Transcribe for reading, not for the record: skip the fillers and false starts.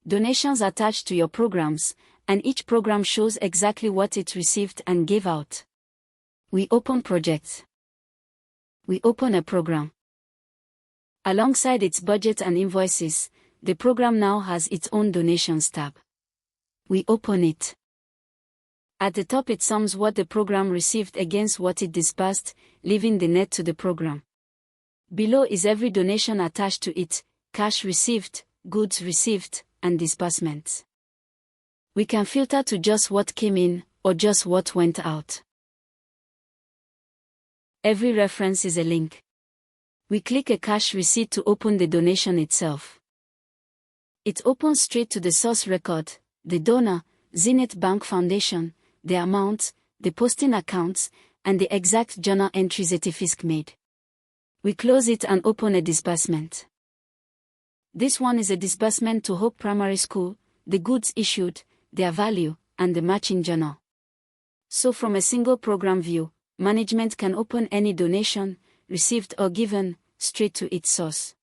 donations attached to your programs, and each program shows exactly what it received and gave out. We open projects. We open a program. Alongside its budget and invoices, the program now has its own donations tab. We open it. At the top it sums what the program received against what it disbursed, leaving the net to the program. Below is every donation attached to it, cash received, goods received, and disbursements. We can filter to just what came in, or just what went out. Every reference is a link. We click a cash receipt to open the donation itself. It opens straight to the source record, the donor, Zenith Bank Foundation, the amount, the posting accounts, and the exact journal entry ZetaFisc made. We close it and open a disbursement. This one is a disbursement to Hope Primary School, the goods issued, their value, and the matching journal. So from a single program view, management can open any donation, received or given, straight to its source.